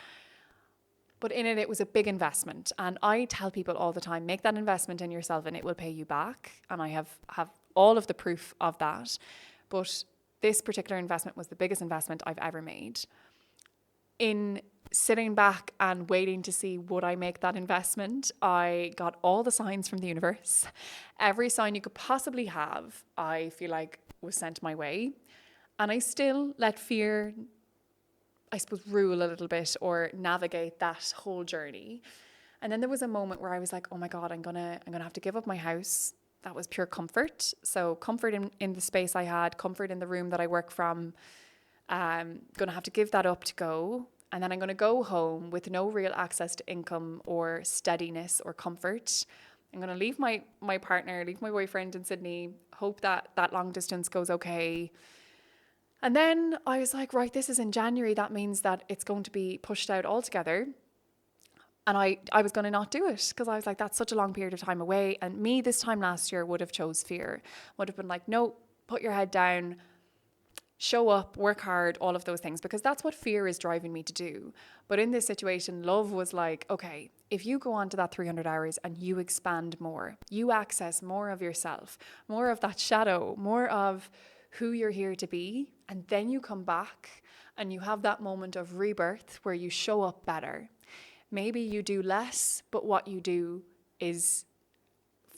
But in it was a big investment. And I tell people all the time, make that investment in yourself and it will pay you back. And I have all of the proof of that. But this particular investment was the biggest investment I've ever made. In sitting back and waiting to see would I make that investment, I got all the signs from the universe. Every sign you could possibly have, I feel like was sent my way. And I still let fear, I suppose, rule a little bit or navigate that whole journey. And then there was a moment where I was like, oh my God, I'm gonna have to give up my house. That was pure comfort. So comfort in the space I had, comfort in the room that I work from. Gonna have to give that up to go. And then I'm gonna go home with no real access to income or steadiness or comfort. I'm gonna leave my partner, leave my boyfriend in Sydney, hope that long distance goes okay. And then I was like, right, this is in January. That means that it's going to be pushed out altogether. And I was going to not do it because I was like, that's such a long period of time away. And me this time last year would have chose fear, would have been like, no, put your head down, show up, work hard, all of those things, because that's what fear is driving me to do. But in this situation, love was like, okay, if you go on to that 300 hours and you expand more, you access more of yourself, more of that shadow, more of who you're here to be, and then you come back and you have that moment of rebirth where you show up better. Maybe you do less, but what you do is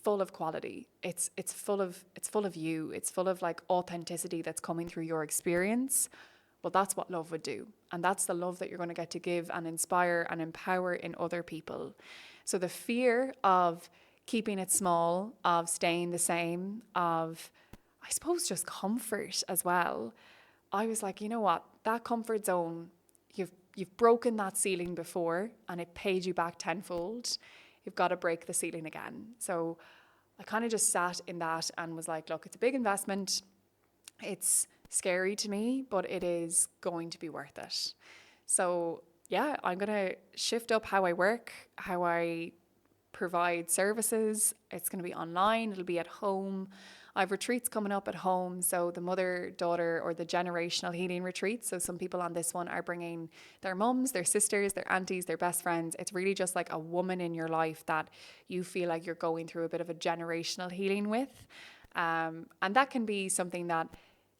full of quality. It's full of you. It's full of like authenticity that's coming through your experience. Well, that's what love would do. And that's the love that you're going to get to give and inspire and empower in other people. So the fear of keeping it small, of staying the same, of, I suppose, just comfort as well. I was like, you know what? That comfort zone, you've broken that ceiling before and it paid you back tenfold. You've got to break the ceiling again. So I kind of just sat in that and was like, look, it's a big investment. It's scary to me, but it is going to be worth it. So yeah, I'm going to shift up how I work, how I provide services. It's going to be online. It'll be at home. I have retreats coming up at home. So the mother-daughter or the generational healing retreats. So some people on this one are bringing their mums, their sisters, their aunties, their best friends. It's really just like a woman in your life that you feel like you're going through a bit of a generational healing with. And that can be something that,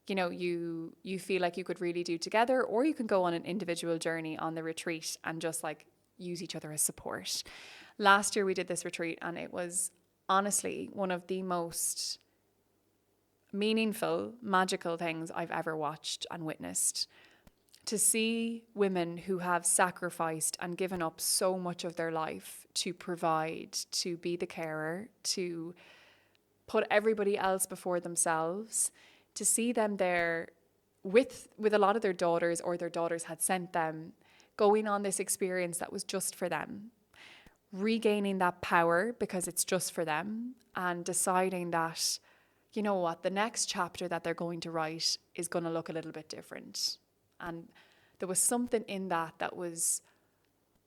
you know, you feel like you could really do together, or you can go on an individual journey on the retreat and just like use each other as support. Last year we did this retreat and it was honestly one of the most meaningful, magical things I've ever watched and witnessed. To see women who have sacrificed and given up so much of their life to provide, to be the carer, to put everybody else before themselves, to see them there with a lot of their daughters, or their daughters had sent them, going on this experience that was just for them, regaining that power because it's just for them, and deciding that, you know what, the next chapter that they're going to write is going to look a little bit different. And there was something in that was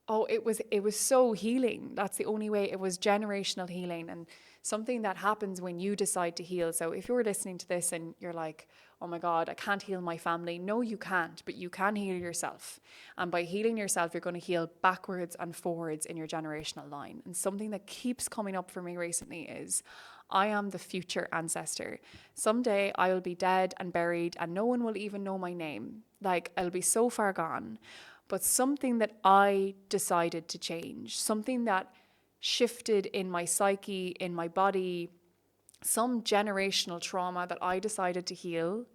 Oh, it was so healing. That's the only way. It was generational healing and something that happens when you decide to heal. So if you're listening to this and you're like, "Oh my God, I can't heal my family." No, you can't, but you can heal yourself. And by healing yourself, you're going to heal backwards and forwards in your generational line. And something that keeps coming up for me recently is I am the future ancestor. Someday I will be dead and buried and no one will even know my name. Like, I'll be so far gone. But something that I decided to change, something that shifted in my psyche, in my body, some generational trauma that I decided to heal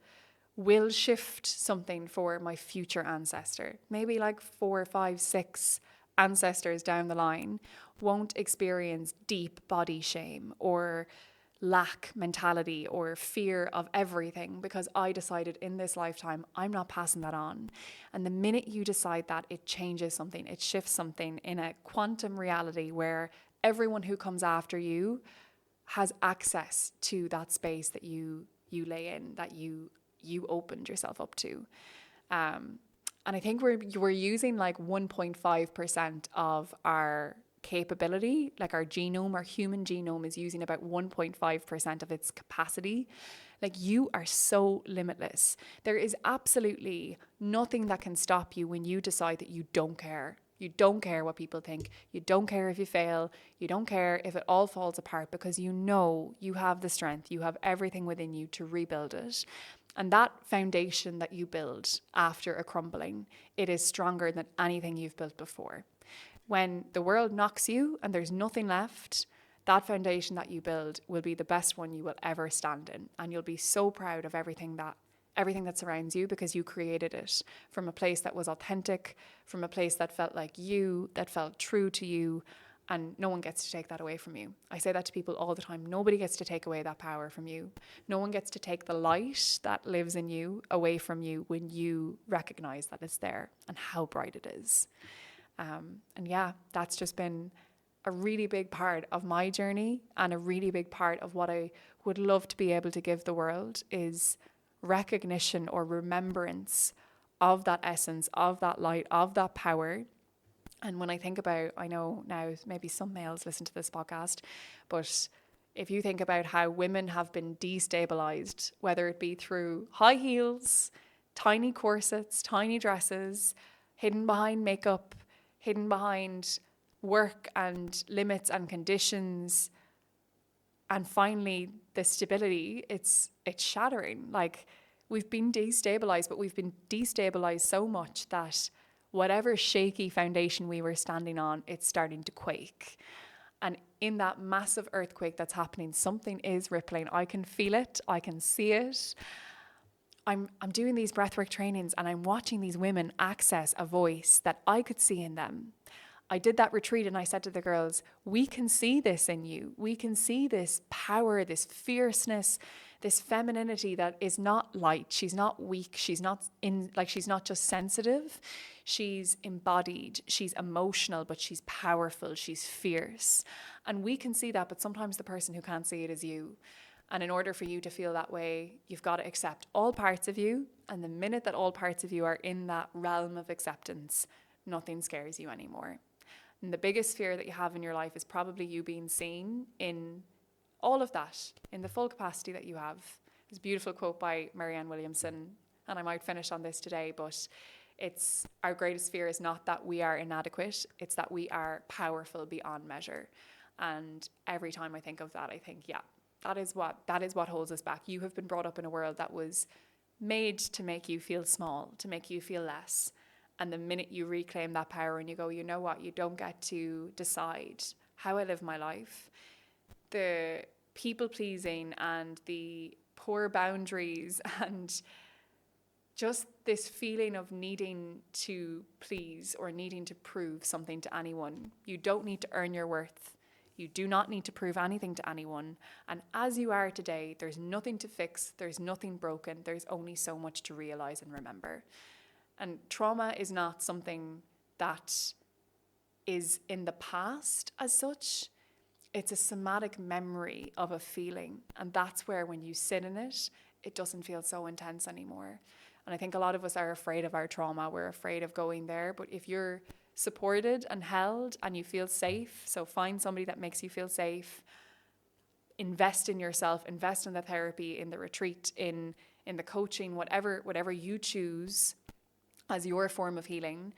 will shift something for my future ancestor. Maybe like 4, 5, 6 ancestors down the line won't experience deep body shame or lack mentality or fear of everything because I decided in this lifetime I'm not passing that on. And the minute you decide that, it changes something, it shifts something in a quantum reality where everyone who comes after you has access to that space that you lay in, that you opened yourself up to. And I think we're using like 1.5% of our capability, like our genome, our human genome is using about 1.5% of its capacity. Like, you are so limitless. There is absolutely nothing that can stop you when you decide that you don't care. You don't care what people think. You don't care if you fail. You don't care if it all falls apart because you know you have the strength. You have everything within you to rebuild it. And that foundation that you build after a crumbling, it is stronger than anything you've built before. When the world knocks you and there's nothing left, that foundation that you build will be the best one you will ever stand in. And you'll be so proud of everything that surrounds you because you created it from a place that was authentic, from a place that felt like you, that felt true to you, and no one gets to take that away from you. I say that to people all the time. Nobody gets to take away that power from you. No one gets to take the light that lives in you away from you when you recognize that it's there and how bright it is. And yeah, that's just been a really big part of my journey and a really big part of what I would love to be able to give the world is recognition or remembrance of that essence, of that light, of that power. And when I think about, I know now maybe some males listen to this podcast, but if you think about how women have been destabilized, whether it be through high heels, tiny corsets, tiny dresses, hidden behind makeup, hidden behind work and limits and conditions, and finally the stability, it's shattering. Like, we've been destabilized, but we've been destabilized so much that whatever shaky foundation we were standing on, it's starting to quake. And in that massive earthquake that's happening, something is rippling. I can feel it. I can see it. I'm doing these breathwork trainings and I'm watching these women access a voice that I could see in them. I did that retreat and I said to the girls, we can see this in you. We can see this power, this fierceness, this femininity that is not light. She's not weak. She's not just sensitive. She's embodied. She's emotional, but she's powerful. She's fierce. And we can see that, but sometimes the person who can't see it is you. And in order for you to feel that way, you've got to accept all parts of you. And the minute that all parts of you are in that realm of acceptance, nothing scares you anymore. And the biggest fear that you have in your life is probably you being seen in all of that, in the full capacity that you have. There's a beautiful quote by Marianne Williamson, and I might finish on this today, but it's our greatest fear is not that we are inadequate, it's that we are powerful beyond measure. And every time I think of that, I think, yeah, that is what holds us back. You have been brought up in a world that was made to make you feel small, to make you feel less. And the minute you reclaim that power and you go, you know what, you don't get to decide how I live my life. The people pleasing and the poor boundaries and just this feeling of needing to please or needing to prove something to anyone. You don't need to earn your worth. You do not need to prove anything to anyone. And as you are today, there's nothing to fix. There's nothing broken. There's only so much to realize and remember. And trauma is not something that is in the past as such. It's a somatic memory of a feeling. And that's where when you sit in it, it doesn't feel so intense anymore. And I think a lot of us are afraid of our trauma. We're afraid of going there. But if you're supported and held and you feel safe, so find somebody that makes you feel safe. Invest in yourself, invest in the therapy, in the retreat, in the coaching, whatever you choose as your form of healing.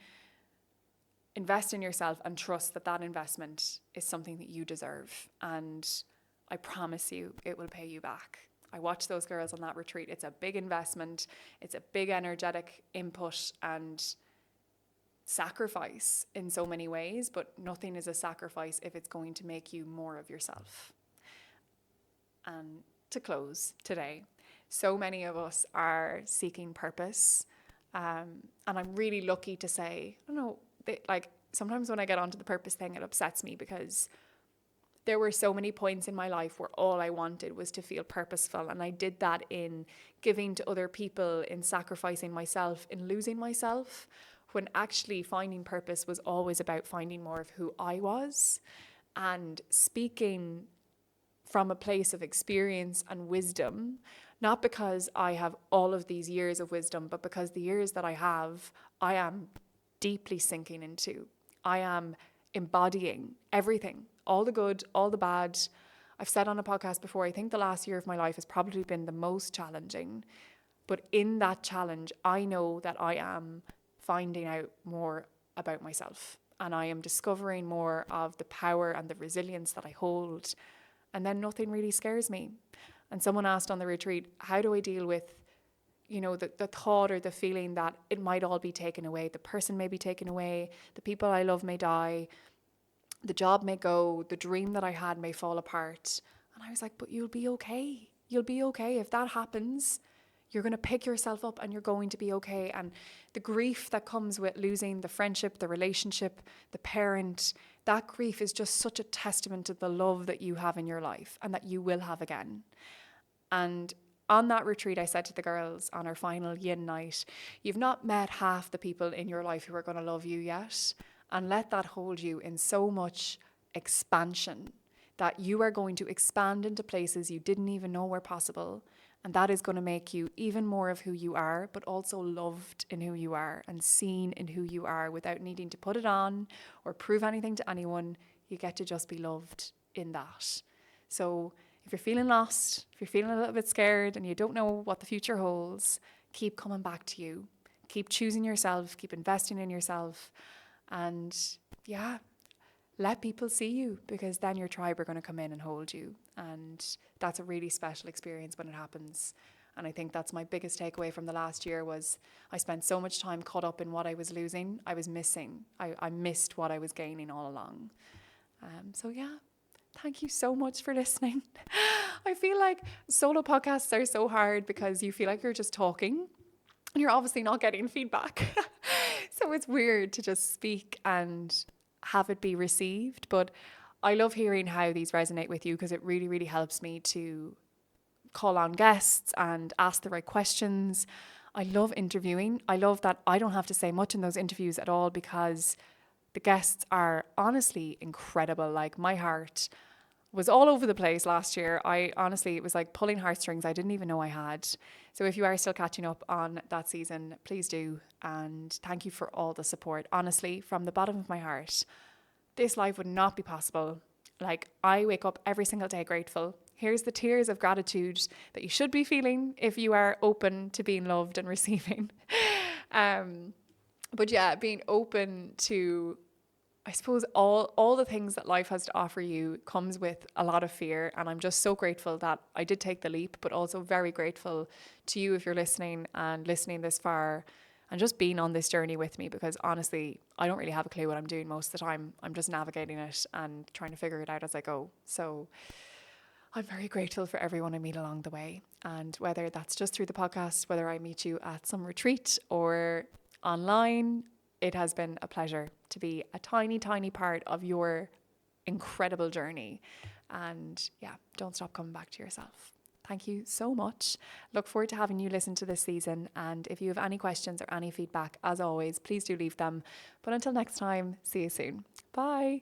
Invest in yourself and trust that that investment is something that you deserve. And I promise you, it will pay you back. I watched those girls on that retreat. It's a big investment. It's a big energetic input and sacrifice in so many ways, but nothing is a sacrifice if it's going to make you more of yourself. And to close today, so many of us are seeking purpose. And I'm really lucky to say, I don't know, like sometimes when I get onto the purpose thing, it upsets me because there were so many points in my life where all I wanted was to feel purposeful. And I did that in giving to other people, in sacrificing myself, in losing myself, when actually finding purpose was always about finding more of who I was and speaking from a place of experience and wisdom, not because I have all of these years of wisdom, but because the years that I have, I am deeply sinking into. I am embodying everything, all the good, all the bad. I've said on a podcast before, I think the last year of my life has probably been the most challenging. But in that challenge, I know that I am finding out more about myself. And I am discovering more of the power and the resilience that I hold. And then nothing really scares me. And someone asked on the retreat, how do I deal with, the thought or the feeling that it might all be taken away? The person may be taken away. The people I love may die. The job may go. The dream that I had may fall apart. And I was like, but you'll be okay. You'll be okay. If that happens, you're going to pick yourself up and you're going to be okay. And the grief that comes with losing the friendship, the relationship, the parent, that grief is just such a testament to the love that you have in your life and that you will have again. And on that retreat, I said to the girls on our final yin night, you've not met half the people in your life who are going to love you yet. And let that hold you in so much expansion that you are going to expand into places you didn't even know were possible. And that is going to make you even more of who you are, but also loved in who you are and seen in who you are without needing to put it on or prove anything to anyone. You get to just be loved in that. So if you're feeling lost, if you're feeling a little bit scared and you don't know what the future holds, keep coming back to you. Keep choosing yourself, keep investing in yourself. And yeah, let people see you, because then your tribe are going to come in and hold you. And that's a really special experience when it happens. And I think that's my biggest takeaway from the last year was I spent so much time caught up in what I was losing. I was missing. I missed what I was gaining all along. So yeah, thank you so much for listening. I feel like solo podcasts are so hard because you feel like you're just talking and you're obviously not getting feedback. So it's weird to just speak and have it be received. But I love hearing how these resonate with you, because it really, really helps me to call on guests and ask the right questions. I love interviewing. I love that I don't have to say much in those interviews at all, because the guests are honestly incredible. Like, my heart was all over the place last year. It was like pulling heartstrings I didn't even know I had. So if you are still catching up on that season, please do. And thank you for all the support. Honestly, from the bottom of my heart, this life would not be possible. Like, I wake up every single day grateful. Here's the tears of gratitude that you should be feeling if you are open to being loved and receiving. But yeah, being open to, I suppose, all the things that life has to offer you comes with a lot of fear. And I'm just so grateful that I did take the leap, but also very grateful to you if you're listening and listening this far and just being on this journey with me, because honestly, I don't really have a clue what I'm doing most of the time. I'm just navigating it and trying to figure it out as I go. So I'm very grateful for everyone I meet along the way. And whether that's just through the podcast, whether I meet you at some retreat or online, it has been a pleasure to be a tiny, tiny part of your incredible journey. And yeah, don't stop coming back to yourself. Thank you so much. Look forward to having you listen to this season. And if you have any questions or any feedback, as always, please do leave them. But until next time, see you soon. Bye.